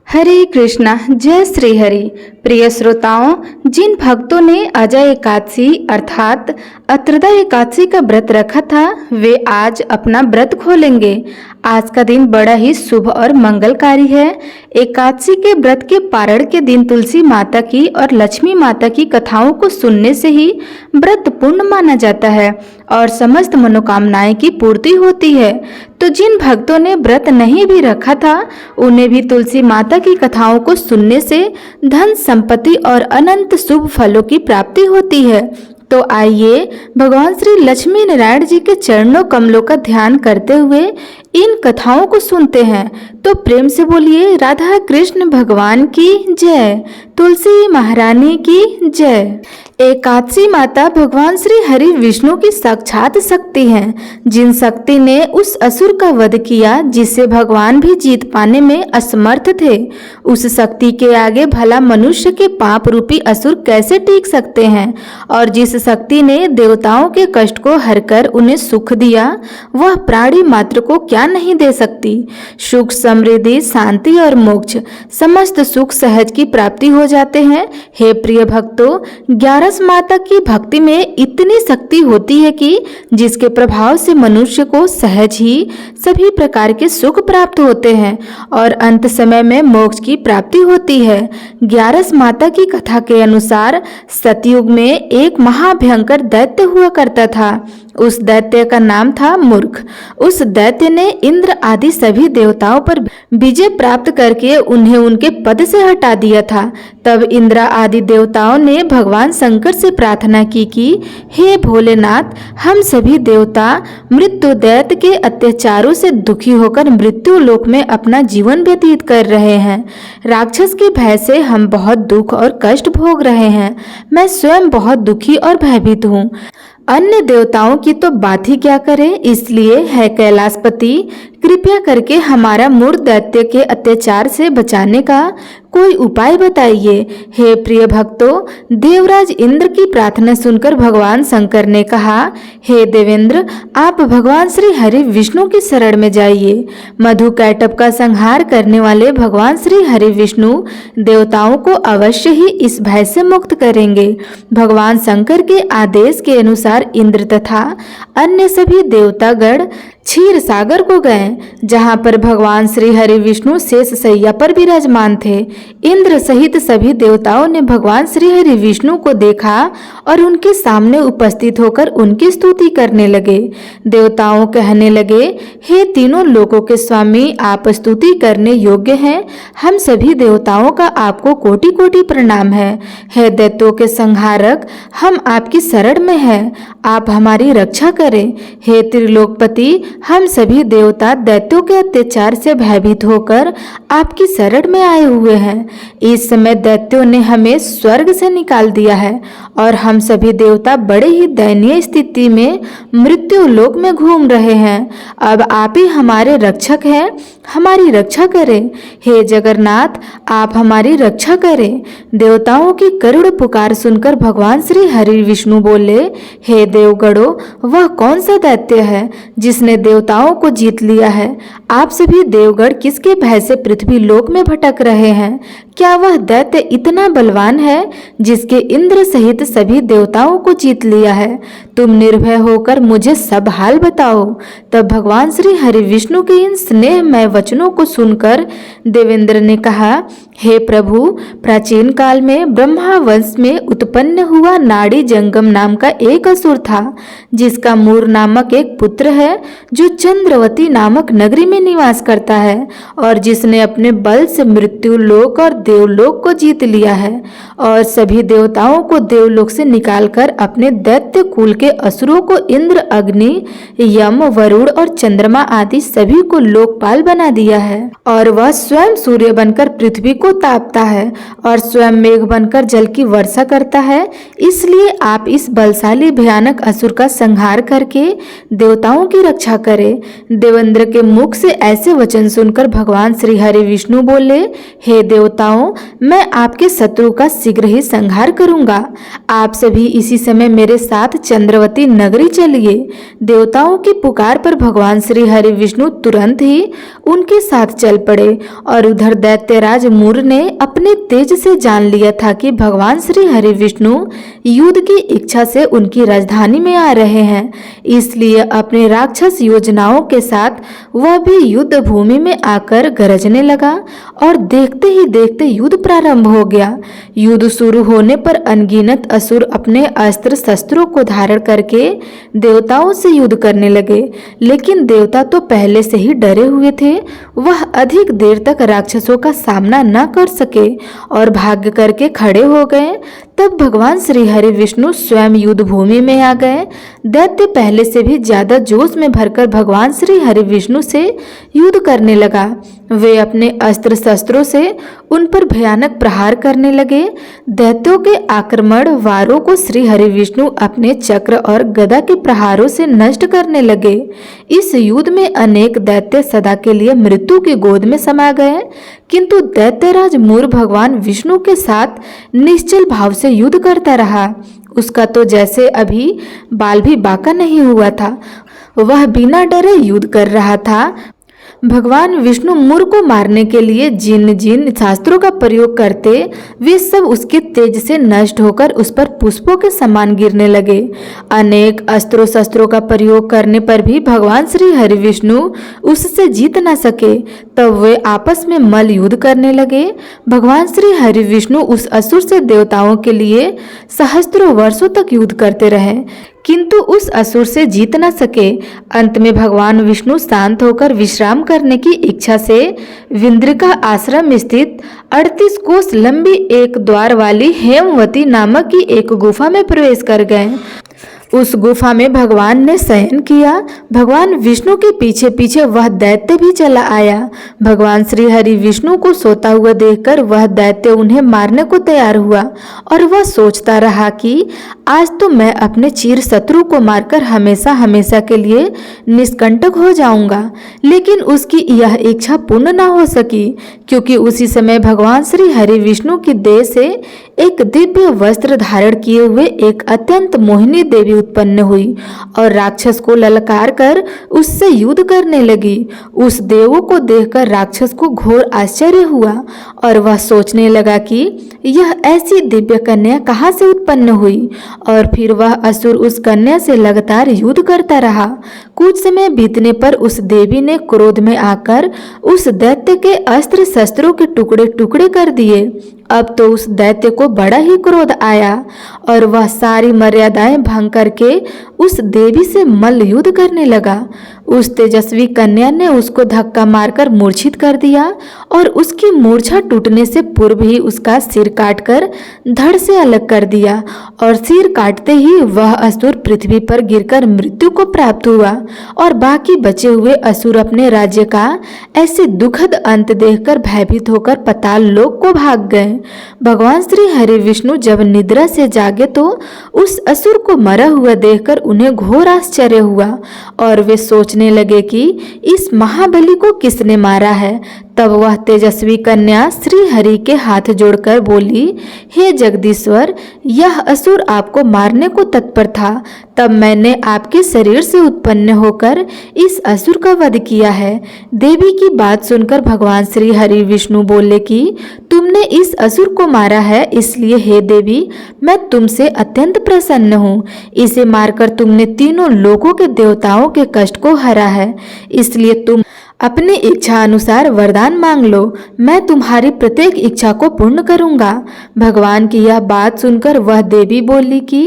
हरे कृष्णा। जय श्री हरि। प्रिय श्रोताओं, जिन भक्तों ने अजय एकादशी अर्थात अत्रदा एकादशी का व्रत रखा था वे आज अपना व्रत खोलेंगे। आज का दिन बड़ा ही शुभ और मंगलकारी है। एकादशी के व्रत के पारण के दिन तुलसी माता की और लक्ष्मी माता की कथाओं को सुनने से ही व्रत पूर्ण माना जाता है और समस्त मनोकामनाएं की पूर्ति होती है। तो जिन भक्तों ने व्रत नहीं भी रखा था उन्हें भी तुलसी माता की कथाओं को सुनने से धन संपत्ति और अनंत शुभ फलों की प्राप्ति होती है। तो आइए भगवान श्री लक्ष्मी नारायण जी के चरणों कमलों का ध्यान करते हुए इन कथाओं को सुनते हैं। तो प्रेम से बोलिए राधा कृष्ण भगवान की जय, तुलसी महारानी की जय। एकादशी माता भगवान श्री हरि विष्णु की साक्षात शक्ति हैं, जिन शक्ति ने उस असुर का वध किया जिसे भगवान भी जीत पाने में असमर्थ थे। उस शक्ति के आगे भला मनुष्य के पाप रूपी असुर कैसे टिक सकते हैं। और जिस शक्ति ने देवताओं के कष्ट को हरकर उन्हें सुख दिया वह प्राणी मात्र को क्या नहीं दे सकती। सुख, समृद्धि, शांति और मोक्ष समस्त सुख सहज की प्राप्ति हो जाते हैं। हे प्रिय भक्तों, 11 माता की भक्ति में इतनी शक्ति होती है कि जिसके प्रभाव से मनुष्य को सहज ही सभी प्रकार के सुख प्राप्त होते हैं और अंत समय में मोक्ष की प्राप्ति होती है। 11 माता की कथा के अनुसार सतयुग में एक महाभयंकर दैत्य हुआ करता था। उस दैत्य का नाम था मूर्ख। उस दैत्य ने इंद्र आदि सभी देवताओं पर विजय प्राप्त करके उन्हें उनके पद से हटा दिया था। तब इंद्र आदि देवताओं ने भगवान शंकर से प्रार्थना की कि हे भोलेनाथ, हम सभी देवता मृत्यु दैत्य के अत्याचारों से दुखी होकर मृत्यु लोक में अपना जीवन व्यतीत कर रहे हैं। राक्षस के भय से हम बहुत दुख और कष्ट भोग रहे हैं। मैं स्वयं बहुत दुखी और भयभीत हूँ। अन्य देवताओं की तो बात ही क्या करें। इसलिए है कैलाशपति, कृपया करके हमारा मूर्ख दैत्य के अत्याचार से बचाने का कोई उपाय बताइए। हे प्रिय भक्तों, देवराज इंद्र की प्रार्थना सुनकर भगवान शंकर ने कहा, हे देवेंद्र, आप भगवान श्री हरि विष्णु की शरण में जाइए। मधु कैटभ का संहार करने वाले भगवान श्री हरि विष्णु देवताओं को अवश्य ही इस भय से मुक्त करेंगे। भगवान शंकर के आदेश के अनुसार इंद्र तथा अन्य सभी देवतागण क्षीर सागर को गए, जहां पर भगवान श्री हरि विष्णु शेष शैया पर विराजमान थे। इंद्र सहित सभी देवताओं ने भगवान श्री हरि विष्णु को देखा और उनके सामने उपस्थित होकर उनकी स्तुति करने लगे। देवताओं कहने लगे, हे तीनों लोकों के स्वामी, आप स्तुति करने योग्य हैं। हम सभी देवताओं का आपको कोटि कोटि प्रणाम है। हे दैत्यों के संहारक, हम आपकी शरण में हैं, आप हमारी रक्षा करें। हे त्रिलोकपति, हम सभी देवता दैत्यों के अत्याचार से भयभीत होकर आपकी शरण में आए हुए हैं। इस समय दैत्यों ने हमें स्वर्ग से निकाल दिया है और हम सभी देवता बड़े ही दयनीय स्थिति में मृत्यु लोक में घूम रहे हैं। अब आप ही हमारे रक्षक हैं, हमारी रक्षा करें। हे जगन्नाथ, आप हमारी रक्षा करें। देवताओं की करुण पुकार सुनकर भगवान श्री हरि विष्णु बोले, हे देवगणों, वह कौन सा दैत्य है जिसने देवताओं को जीत लिया है। आप सभी देवगण किसके भय से पृथ्वी लोक में भटक रहे हैं। क्या वह दैत्य इतना बलवान है जिसके इंद्र सहित सभी देवताओं को जीत लिया है। तुम निर्भय होकर मुझे सब हाल बताओ। तब भगवान श्री हरि विष्णु के इन स्नेहमय वचनों को सुनकर देवेंद्र ने कहा, हे प्रभु, प्राचीन काल में ब्रह्मा वंश में उत्पन्न हुआ नाड़ी जंगम नाम का एक असुर था, जिसका मूर नामक एक पुत्र है जो चंद्रवती नामक नगरी में निवास करता है और जिसने अपने बल से मृत्यु लोक और देवलोक को जीत लिया है और सभी देवताओं को देवलोक से निकालकर अपने दैत्य कुल के असुरों को इंद्र, अग्नि, यम, वरुण और चंद्रमा आदि सभी को लोकपाल बना दिया है। और वह स्वयं सूर्य बनकर पृथ्वी को तापता है और स्वयं मेघ बनकर जल की वर्षा करता है। इसलिए आप इस बलशाली भयानक असुर का संहार करके देवताओं की रक्षा करें। देवेंद्र के मुख से ऐसे वचन सुनकर भगवान श्री हरि विष्णु बोले, हे देवताओं, मैं आपके शत्रु का शीघ्र ही संहार करूंगा। आप सभी इसी समय मेरे साथ चंद्रवती नगरी चलिए। देवताओं की पुकार पर भगवान श्री हरि विष्णु तुरंत ही उनके साथ चल पड़े और उधर दैत्यराज मूर ने अपने तेज से जान लिया था कि भगवान श्री हरि विष्णु युद्ध की इच्छा से उनकी राजधानी में आ रहे हैं। इसलिए अपने राक्षस योजनाओं के साथ वह भी युद्ध भूमि में आकर गरजने लगा और देखते ही देखते युद्ध प्रारंभ हो गया। युद्ध शुरू होने पर अनगिनत असुर अपने अस्त्र शस्त्रों को धारण करके देवताओं से युद्ध करने लगे, लेकिन देवता तो पहले से ही डरे हुए थे। वह अधिक देर तक राक्षसों का सामना न कर सके और भाग करके खड़े हो गए। तब भगवान श्री हरि विष्णु स्वयं युद्ध भूमि में आ गए। दैत्य पहले से भी ज्यादा जोश में भरकर भगवान श्री हरि विष्णु से युद्ध करने लगा। वे अपने अस्त्र शस्त्रों से उन पर भयानक प्रहार करने लगे। दैत्यों के आक्रमण वारों को श्री हरि विष्णु अपने चक्र और गदा के प्रहारों से नष्ट करने लगे। इस युद्ध में अनेक दैत्य सदा के लिए मृत्यु की गोद में समा गए, किंतु दैत्यराज मूर भगवान विष्णु के साथ निश्चल भाव से युद्ध करता रहा। उसका तो जैसे अभी बाल भी बांका नहीं हुआ था। वह बिना डरे युद्ध कर रहा था। भगवान विष्णु मूर को मारने के लिए जिन जिन शास्त्रों का प्रयोग करते वे सब उसके तेज से नष्ट होकर उस पर पुष्पों के समान गिरने लगे। अनेक अस्त्रों शस्त्रों का प्रयोग करने पर भी भगवान श्री हरि विष्णु उससे जीत न सके। तब वे आपस में मल्ल युद्ध करने लगे। भगवान श्री हरि विष्णु उस असुर से देवताओं के लिए सहस्त्रों वर्षों तक युद्ध करते रहे, किंतु उस असुर से जीत न सके। अंत में भगवान विष्णु शांत होकर विश्राम करने की इच्छा से विंद्रिका आश्रम स्थित 38 कोस लंबी एक द्वार वाली हेमवती नामक की एक गुफा में प्रवेश कर गए। उस गुफा में भगवान ने शयन किया। भगवान विष्णु के पीछे पीछे वह दैत्य भी चला आया। भगवान श्री हरि विष्णु को सोता हुआ देखकर वह दैत्य उन्हें मारने को तैयार हुआ और वह सोचता रहा कि आज तो मैं अपने चिर शत्रु को मारकर हमेशा हमेशा के लिए निष्कंटक हो जाऊंगा। लेकिन उसकी यह इच्छा पूर्ण न हो सकी, क्योंकि उसी समय भगवान श्री हरि विष्णु की देह से एक दिव्य वस्त्र धारण किए हुए एक अत्यंत मोहिनी देवी उत्पन्न हुई और राक्षस को ललकार कर उससे युद्ध करने लगी। उस देवों को देखकर राक्षस को घोर आश्चर्य हुआ और वह सोचने लगा कि यह ऐसी दिव्य कन्या कहाँ से उत्पन्न हुई, और फिर वह असुर उस कन्या से लगातार युद्ध करता रहा। कुछ समय बीतने पर उस देवी ने क्रोध में आकर उस दैत्य के अस्त्र शस्त्रों के टुकड़े टुकड़े कर दिए। अब तो उस दैत्य को बड़ा ही क्रोध आया और वह सारी मर्यादाएं भंग करके उस देवी से मल्ल युद्ध करने लगा। उस तेजस्वी कन्या ने उसको धक्का मारकर मूर्छित कर दिया और उसकी मूर्छा टूटने से पूर्व ही उसका सिर काटकर धड़ से अलग कर दिया और सिर काटते ही वह असुर पृथ्वी पर गिरकर मृत्यु को प्राप्त हुआ और बाकी बचे हुए असुर अपने राज्य का ऐसे दुखद अंत देखकर भयभीत होकर पाताल लोक को भाग गए। भगवान श्री हरि विष्णु जब निद्रा से जागे तो उस असुर को मरा हुआ देखकर उन्हें घोर आश्चर्य हुआ और वे सोचने लगे कि इस महाबली को किसने मारा है। तब वह तेजस्वी कन्या श्री हरि के हाथ जोड़कर बोली, हे जगदीश्वर, यह असुर आपको मारने को तत्पर था, तब मैंने आपके शरीर से उत्पन्न होकर इस असुर का वध किया है। देवी की बात सुनकर भगवान श्री हरि विष्णु बोले कि तुमने इस असुर को मारा है, इसलिए हे देवी, मैं तुमसे अत्यंत प्रसन्न हूँ। इसे मारकर तुमने तीनों लोकों के देवताओं के कष्ट को हरा है, इसलिए तुम अपनी इच्छा अनुसार वरदान मांग लो, मैं तुम्हारी प्रत्येक इच्छा को पूर्ण करूंगा। भगवान की यह बात सुनकर वह देवी बोली कि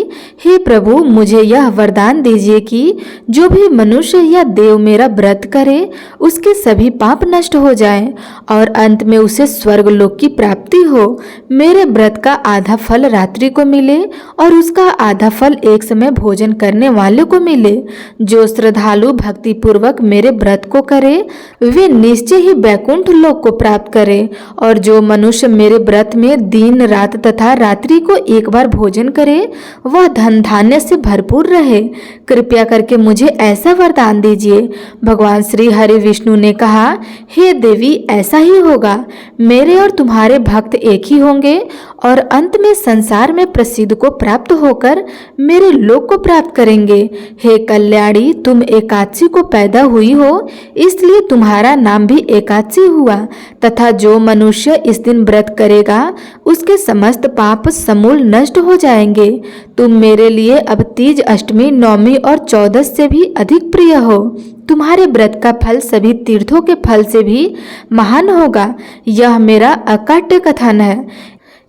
हे प्रभु, मुझे यह वरदान दीजिए कि जो भी मनुष्य या देव मेरा व्रत करे उसके सभी पाप नष्ट हो जाएं और अंत में उसे स्वर्ग लोक की प्राप्ति हो। मेरे व्रत का आधा फल रात्रि को मिले और उसका आधा फल एक समय भोजन करने वाले को मिले। जो श्रद्धालु भक्ति पूर्वक मेरे व्रत को करे वे निश्चय ही वैकुंठ लोक को प्राप्त करें। और जो मनुष्य मेरे व्रत में दिन रात तथा रात्रि को एक बार भोजन करे वह धन धान्य से भरपूर रहे। कृपया करके मुझे ऐसा वरदान दीजिए। भगवान श्री हरि विष्णु ने कहा, हे देवी, ऐसा ही होगा। मेरे और तुम्हारे भक्त एक ही होंगे और अंत में संसार में प्रसिद्ध को प्राप्त होकर मेरे लोक को प्राप्त करेंगे। हे कल्याणी, तुम एकादशी को पैदा हुई हो, इसलिए तुम्हारा नाम भी एकादशी हुआ। तथा जो मनुष्य इस दिन व्रत करेगा उसके समस्त पाप समूल नष्ट हो जाएंगे। तुम मेरे लिए अब तीज, अष्टमी, नवमी और 14 से भी अधिक प्रिय हो। तुम्हारे व्रत का फल सभी तीर्थों के फल से भी महान होगा। यह मेरा अकाट्य कथन है।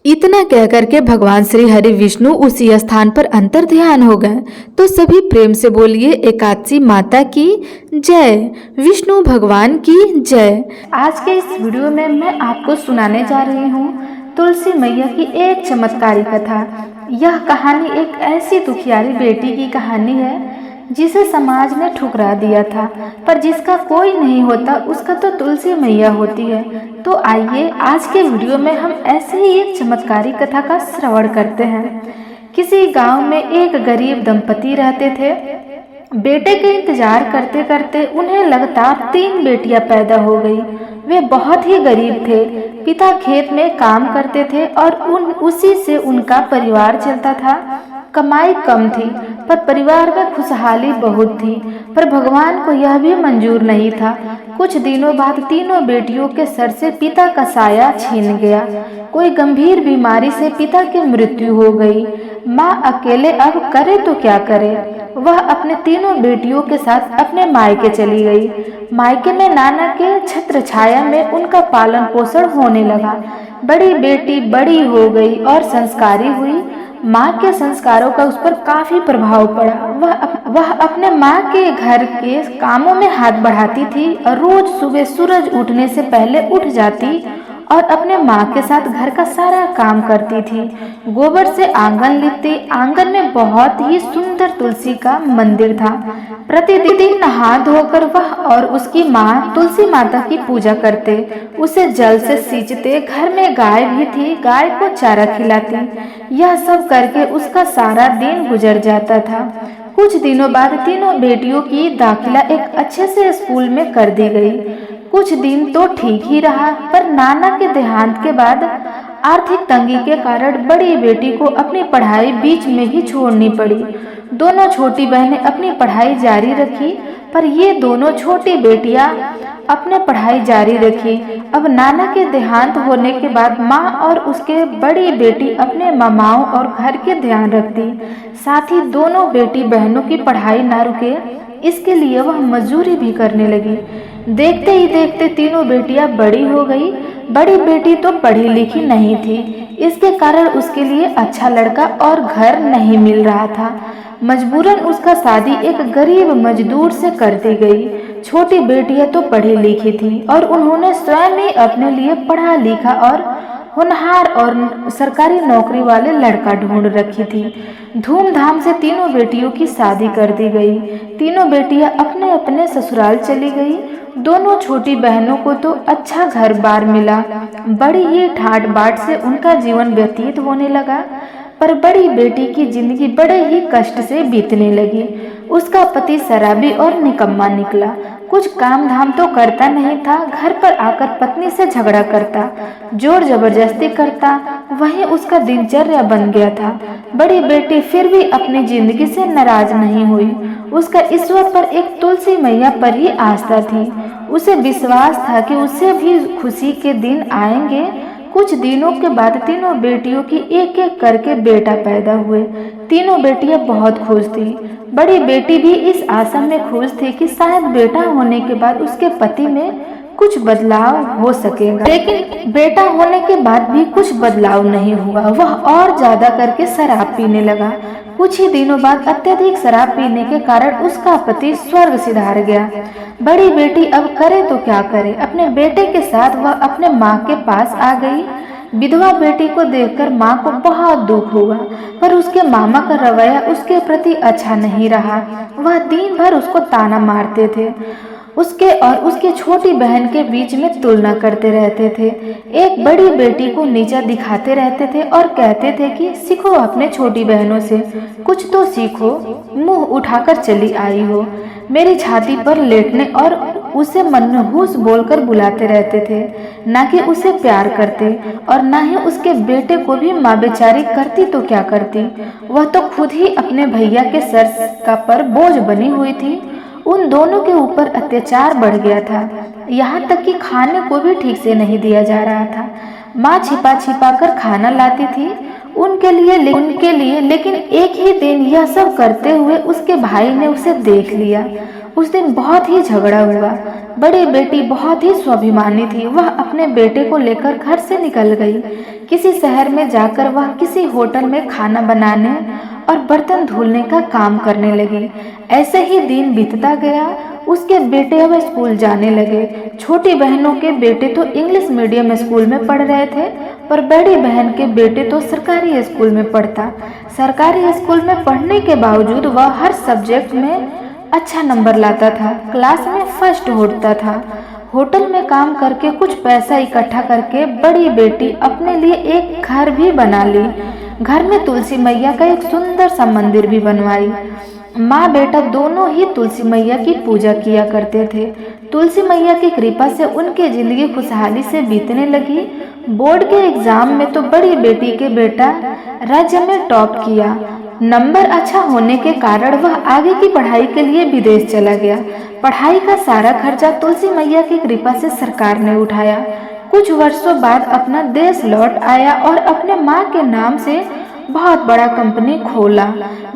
इतना कहकर के भगवान श्री हरि विष्णु उसी स्थान पर अंतर ध्यान हो गए। तो सभी प्रेम से बोलिए, एकादशी माता की जय, विष्णु भगवान की जय। आज के इस वीडियो में मैं आपको सुनाने जा रही हूँ तुलसी मैया की एक चमत्कारी कथा। यह कहानी एक ऐसी दुखियारी बेटी की कहानी है जिसे समाज ने ठुकरा दिया था, पर जिसका कोई नहीं होता उसका तो तुलसी मैया होती है। तो आइए आज के वीडियो में हम ऐसे ही एक चमत्कारी कथा का श्रवण करते हैं। किसी गांव में एक गरीब दंपति रहते थे। बेटे के इंतजार करते करते उन्हें लगातार 3 बेटियां पैदा हो गई। वे बहुत ही गरीब थे। पिता खेत में काम करते थे और उसी से उनका परिवार चलता था। कमाई कम थी पर परिवार में खुशहाली बहुत थी, पर भगवान को यह भी मंजूर नहीं था। कुछ दिनों बाद तीनों बेटियों के सर से पिता का साया छीन गया। कोई गंभीर बीमारी से पिता की मृत्यु हो गई। माँ अकेले अब करे तो क्या करे। वह अपने तीनों बेटियों के साथ अपने मायके चली गई। मायके में नाना के छत्र छाया में उनका पालन पोषण होने लगा। बड़ी बेटी बड़ी हो गई और संस्कारी हुई। माँ के संस्कारों का उस पर काफी प्रभाव पड़ा। वह अपने माँ के घर के कामों में हाथ बढ़ाती थी और रोज सुबह सूरज उठने से पहले उठ जाती और अपने माँ के साथ घर का सारा काम करती थी। गोबर से आंगन लिपती। आंगन में बहुत ही सुंदर तुलसी का मंदिर था। प्रतिदिन नहा धोकर वह और उसकी माँ तुलसी माता की पूजा करते, उसे जल से सींचते। घर में गाय भी थी, गाय को चारा खिलाती। यह सब करके उसका सारा दिन गुजर जाता था। कुछ दिनों बाद तीनों बेटियों की दाखिला एक अच्छे से स्कूल में कर दी गई। कुछ दिन तो ठीक ही रहा, पर नाना के देहांत के बाद आर्थिक तंगी के कारण बड़ी बेटी को अपनी पढ़ाई बीच में ही छोड़नी पड़ी। दोनों छोटी बहनें अपनी पढ़ाई जारी रखी, पर ये दोनों छोटी बेटियां अपने पढ़ाई जारी रखी। अब नाना के देहांत होने के बाद माँ और उसके बड़ी बेटी अपने मामाओं और घर के ध्यान रखती। साथ ही दोनों बेटी बहनों की पढ़ाई ना रुके, इसके लिए वह मजदूरी भी करने लगी। देखते ही देखते तीनों बेटियां बड़ी हो गई। बड़ी बेटी तो पढ़ी लिखी नहीं थी, इसके कारण उसके लिए अच्छा लड़का और घर नहीं मिल रहा था। मजबूरन उसका शादी एक गरीब मजदूर से कर दी गई। छोटी बेटियां तो पढ़ी लिखी थी और उन्होंने स्वयं ही अपने लिए पढ़ा लिखा और होनहार और सरकारी नौकरी वाले लड़का ढूंढ रखी थी। धूमधाम से तीनों बेटियों की शादी कर दी गई। तीनों बेटियां अपने अपने ससुराल चली गई। दोनों छोटी बहनों को तो अच्छा घर बार मिला। बड़ी ही ठाट बाट से उनका जीवन व्यतीत होने लगा, पर बड़ी बेटी की जिंदगी बड़े ही कष्ट से बीतने लगी। उसका पति शराबी और निकम्मा निकला। कुछ काम धाम तो करता नहीं था, घर पर आकर पत्नी से झगड़ा करता, जोर जबरदस्ती करता। वही उसका दिनचर्या बन गया था। बड़ी बेटी फिर भी अपनी जिंदगी से नाराज नहीं हुई। उसका ईश्वर पर एक तुलसी मैया पर ही आस्था थी। उसे विश्वास था कि उसे भी खुशी के दिन आएंगे। कुछ दिनों के बाद तीनों बेटियों की एक एक करके बेटा पैदा हुए। तीनों बेटियां बहुत खुश थी। बड़ी बेटी भी इस आशा में खुश थी कि शायद बेटा होने के बाद उसके पति में कुछ बदलाव हो सकेगा, लेकिन बेटा होने के बाद भी कुछ बदलाव नहीं हुआ। वह और ज्यादा करके शराब पीने लगा। कुछ ही दिनों बाद अत्यधिक शराब पीने के कारण उसका पति स्वर्ग सिधार गया। बड़ी बेटी अब करे तो क्या करे। अपने बेटे के साथ वह अपने माँ के पास आ गई। विधवा बेटी को देखकर माँ को बहुत दुख हुआ, पर उसके मामा का रवैया उसके प्रति अच्छा नहीं रहा। वह दिन भर उसको ताना मारते थे। उसके और उसकी छोटी बहन के बीच में तुलना करते रहते थे। एक बड़ी बेटी को नीचा दिखाते रहते थे और कहते थे कि सीखो अपने छोटी बहनों से, कुछ तो सीखो, मुंह उठाकर चली आई हो। मेरी छाती पर लेटने और उसे मनहूस बोलकर बुलाते रहते थे। ना कि उसे प्यार करते और ना ही उसके बेटे को भी। माँ बेचारी करती तो क्या करती, वह तो खुद ही अपने भैया के सर का पर बोझ बनी हुई थी। उन दोनों के ऊपर अत्याचार बढ़ गया था, यहाँ तक कि खाने को भी ठीक से नहीं दिया जा रहा था। माँ छिपा छिपा कर खाना लाती थी उनके लिए, लेकिन एक ही दिन यह सब करते हुए उसके भाई ने उसे देख लिया। उस दिन बहुत ही झगड़ा हुआ। बड़ी बेटी बहुत ही स्वाभिमानी थी, वह अपने बेटे को लेकर घर से निकल गई। किसी शहर में जाकर वह किसी होटल में खाना बनाने और बर्तन धुलने का काम करने लगी। ऐसे ही दिन बीतता गया। उसके बेटे अब स्कूल जाने लगे। छोटी बहनों के बेटे तो इंग्लिश मीडियम स्कूल में पढ़ रहे थे, पर बड़ी बहन के बेटे तो सरकारी स्कूल में पढ़ता। सरकारी स्कूल में पढ़ने के बावजूद वह हर सब्जेक्ट में अच्छा नंबर लाता था, क्लास में फर्स्ट होता था। होटल में काम करके कुछ पैसा इकट्ठा करके बड़ी बेटी अपने लिए एक घर भी बना ली। घर में तुलसी मैया का एक सुंदर सा मंदिर भी बनवाई। माँ बेटा दोनों ही तुलसी मैया की पूजा किया करते थे। तुलसी मैया की कृपा से उनकी जिंदगी खुशहाली से बीतने लगी। बोर्ड के एग्जाम में तो बड़ी बेटी के बेटा राज्य में टॉप किया। नंबर अच्छा होने के कारण वह आगे की पढ़ाई के लिए विदेश चला गया। पढ़ाई का सारा खर्चा तुलसी मैया की कृपा से सरकार ने उठाया। कुछ वर्षों बाद अपना देश लौट आया और अपने माँ के नाम से बहुत बड़ा कंपनी खोला।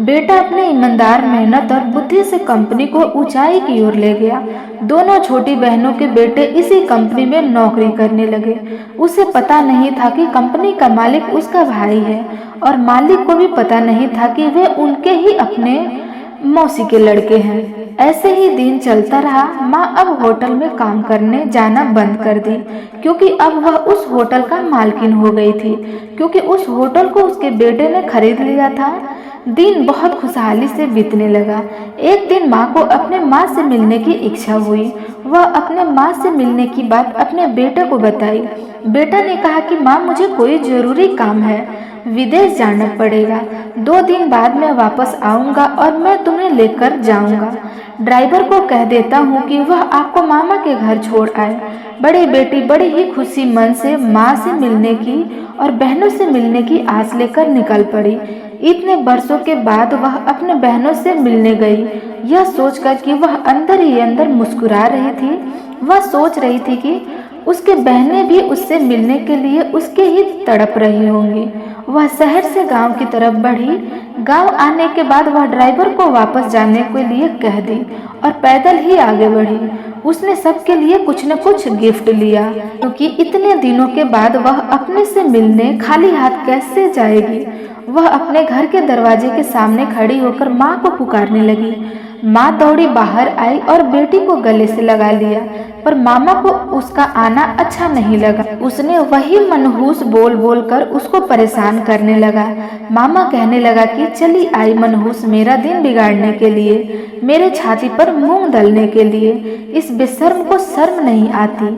बेटा अपने ईमानदार मेहनत और बुद्धि से कंपनी को ऊंचाई की ओर ले गया। दोनों छोटी बहनों के बेटे इसी कंपनी में नौकरी करने लगे। उसे पता नहीं था कि कंपनी का मालिक उसका भाई है, और मालिक को भी पता नहीं था कि वे उनके ही अपने मौसी के लड़के हैं। ऐसे ही दिन चलता रहा। माँ अब होटल में काम करने जाना बंद कर दी, क्योंकि अब वह उस होटल का मालकिन हो गई थी, क्योंकि उस होटल को उसके बेटे ने खरीद लिया था। दिन बहुत खुशहाली से बीतने लगा। एक दिन माँ को अपने माँ से मिलने की इच्छा हुई। वह अपने माँ से मिलने की बात अपने बेटे को बताई। बेटा ने कहा कि माँ, मुझे कोई जरूरी काम है, विदेश जाना पड़ेगा। 2 दिन बाद मैं वापस आऊंगा और मैं तुम्हें लेकर जाऊंगा। ड्राइवर को कह देता हूँ कि वह आपको मामा के घर छोड़ आए। बड़ी बेटी बड़ी ही खुशी मन से माँ से मिलने की और बहनों से मिलने की आस लेकर निकल पड़ी। इतने वर्षों के बाद वह अपने बहनों से मिलने गई, यह सोचकर कि वह अंदर ही अंदर मुस्कुरा रही थी। वह सोच रही थी कि उसके बहनें भी उससे मिलने के लिए उसके ही तड़प रही होंगी। वह शहर से गांव की तरफ बढ़ी। गांव आने के बाद वह ड्राइवर को वापस जाने के लिए कह दी और पैदल ही आगे बढ़ी। उसने सबके लिए कुछ न कुछ गिफ्ट लिया, क्योंकि इतने दिनों के बाद वह अपने से मिलने खाली हाथ कैसे जाएगी। वह अपने घर के दरवाजे के सामने खड़ी होकर माँ को पुकारने लगी। माँ दौड़ी बाहर आई और बेटी को गले से लगा लिया, पर मामा को उसका आना अच्छा नहीं लगा। उसने वही मनहूस बोल बोल कर उसको परेशान करने लगा। मामा कहने लगा कि चली आई मनहूस मेरा दिन बिगाड़ने के लिए, मेरे छाती पर मूंग दलने के लिए। इस बेशर्म को शर्म नहीं आती,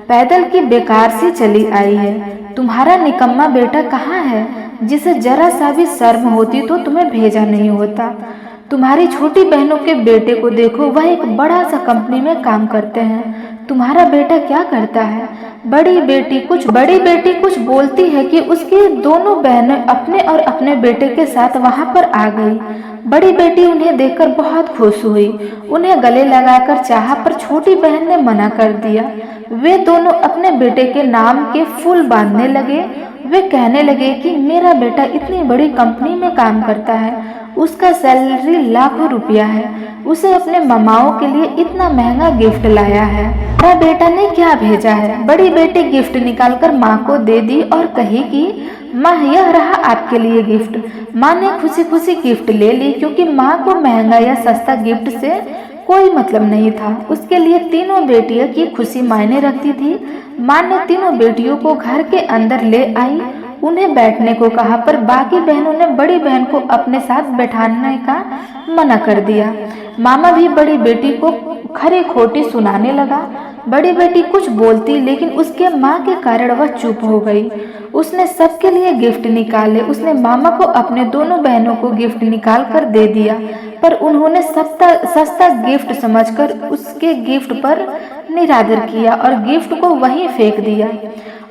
पैदल की बेकार सी चली आई है। तुम्हारा निकम्मा बेटा कहाँ है, जिसे जरा सा भी शर्म होती तो तुम्हें भेजा नहीं होता। तुम्हारी छोटी बहनों के बेटे को देखो, वह एक बड़ा सा कंपनी में काम करते हैं। तुम्हारा बेटा क्या करता है? बड़ी बेटी कुछ बोलती है कि उसकी दोनों बहनें अपने और अपने बेटे के साथ वहां पर आ गई। बड़ी बेटी उन्हें देखकर बहुत खुश हुई, उन्हें गले लगाकर चाहा, पर छोटी बहन ने मना कर दिया। वे दोनों अपने बेटे के नाम के फूल बांधने लगे। वे कहने लगे कि मेरा बेटा इतनी बड़ी कंपनी में काम करता है, उसका सैलरी लाखों रुपया है, उसे अपने मामाओं के लिए इतना महंगा गिफ्ट लाया है। मेरा बेटा ने क्या भेजा है? बड़ी बेटी गिफ्ट निकालकर माँ को दे दी और कही कि माँ, यह रहा आपके लिए गिफ्ट। माँ ने खुशी खुशी गिफ्ट ले ली, क्योंकि माँ को महंगा या सस्ता गिफ्ट से कोई मतलब नहीं था। उसके लिए तीनों बेटियों की खुशी मायने रखती थी। माँ ने तीनों बेटियों को घर के अंदर ले आई, उन्हें बैठने को कहा, पर बाकी बहनों ने बड़ी बहन को अपने साथ बैठाने का मना कर दिया। मामा भी बड़ी बेटी को खरी खोटी सुनाने लगा। बड़ी बेटी कुछ बोलती, लेकिन उसके माँ के कारण वह चुप हो गई। उसने सबके लिए गिफ्ट निकाले। उसने मामा को अपने दोनों बहनों को गिफ्ट निकाल कर दे दिया, पर उन्होंने सस्ता गिफ्ट समझकर उसके गिफ्ट पर निरादर किया और गिफ्ट को वहीं फेंक दिया।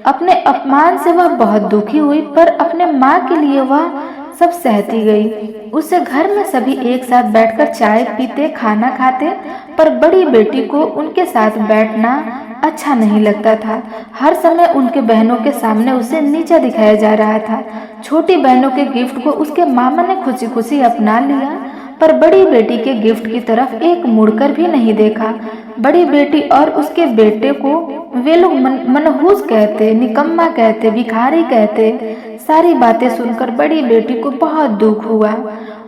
अपने अपमान से वह बहुत दुखी हुई, पर अपने माँ के लिए वह सब सहती गई। उसे घर में सभी एक साथ बैठकर चाय पीते, खाना खाते, पर बड़ी बेटी को उनके साथ बैठना अच्छा नहीं लगता था। हर समय उनके बहनों के सामने उसे नीचा दिखाया जा रहा था। छोटी बहनों के गिफ्ट को उसके मामा ने खुशी खुशी अपना लिया, पर बड़ी बेटी के गिफ्ट की तरफ एक मुड़कर भी नहीं देखा। बड़ी बेटी और उसके बेटे को वे लोग मनहूस कहते, निकम्मा कहते, भिखारी कहते। सारी बातें सुनकर बड़ी बेटी को बहुत दुख हुआ।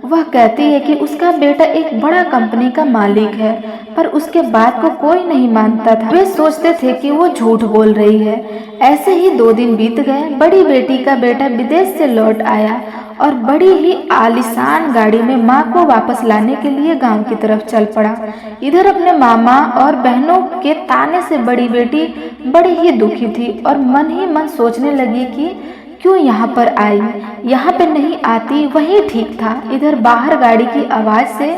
वह कहती है कि उसका बेटा एक बड़ा कंपनी का मालिक है, पर उसके बात को कोई नहीं मानता था। वे सोचते थे कि वो झूठ बोल रही है। ऐसे ही 2 दिन बीत गए। बड़ी बेटी का बेटा विदेश से लौट आया और बड़ी ही आलीशान गाड़ी में माँ को वापस लाने के लिए गांव की तरफ चल पड़ा। इधर अपने मामा और बहनों के ताने से बड़ी बेटी बड़ी ही दुखी थी और मन ही मन सोचने लगी कि क्यों यहाँ पर आई, यहाँ पे नहीं आती, वही ठीक था। इधर बाहर गाड़ी की आवाज से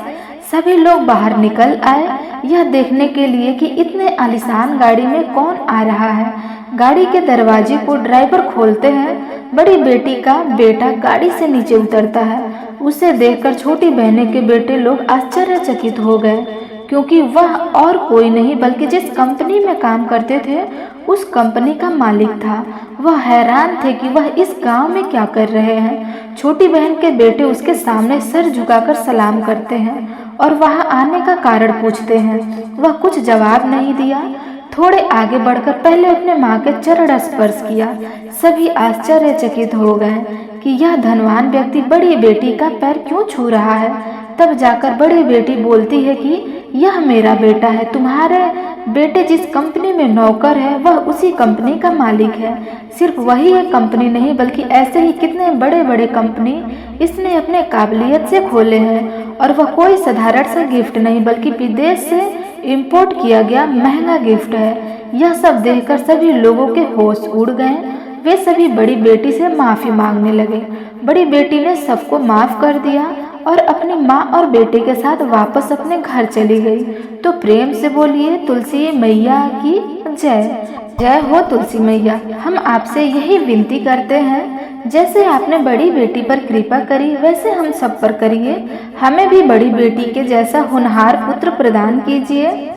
सभी लोग बाहर निकल आए, यह देखने के लिए कि इतने आलीशान गाड़ी में कौन आ रहा है। गाड़ी के दरवाजे को ड्राइवर खोलते हैं। बड़ी बेटी का बेटा गाड़ी से नीचे उतरता है। उसे देखकर छोटी बहने के बेटे लोग आश्चर्यचकित हो गए, क्योंकि वह और कोई नहीं बल्कि जिस कंपनी में काम करते थे उस कंपनी का मालिक था। वह हैरान थे कि वह इस गांव में क्या कर रहे हैं। छोटी बहन के बेटे उसके सामने सर झुकाकर सलाम करते हैं और वहां आने का कारण पूछते हैं। वह कुछ जवाब नहीं दिया। थोड़े आगे बढ़कर पहले अपने माँ के चरण स्पर्श किया। सभी आश्चर्यचकित हो गए कि यह धनवान व्यक्ति बड़ी बेटी का पैर क्यों छू रहा है। तब जाकर बड़ी बेटी बोलती है कि यह मेरा बेटा है। तुम्हारे बेटे जिस कंपनी में नौकर है वह उसी कंपनी का मालिक है। सिर्फ वही एक कंपनी नहीं बल्कि ऐसे ही कितने बड़े बड़े कंपनी इसने अपने काबिलियत से खोले हैं, और वह कोई साधारण सा गिफ्ट नहीं बल्कि विदेश से इंपोर्ट किया गया महंगा गिफ्ट है। यह सब देखकर सभी लोगों के होश उड़ गए। वे सभी बड़ी बेटी से माफी मांगने लगे। बड़ी बेटी ने सबको माफ कर दिया और अपनी माँ और बेटे के साथ वापस अपने घर चली गई। तो प्रेम से बोलिए तुलसी मैया की जय। जय हो तुलसी मैया। हम आपसे यही विनती करते हैं, जैसे आपने बड़ी बेटी पर कृपा करी वैसे हम सब पर करिए। हमें भी बड़ी बेटी के जैसा होनहार पुत्र प्रदान कीजिए।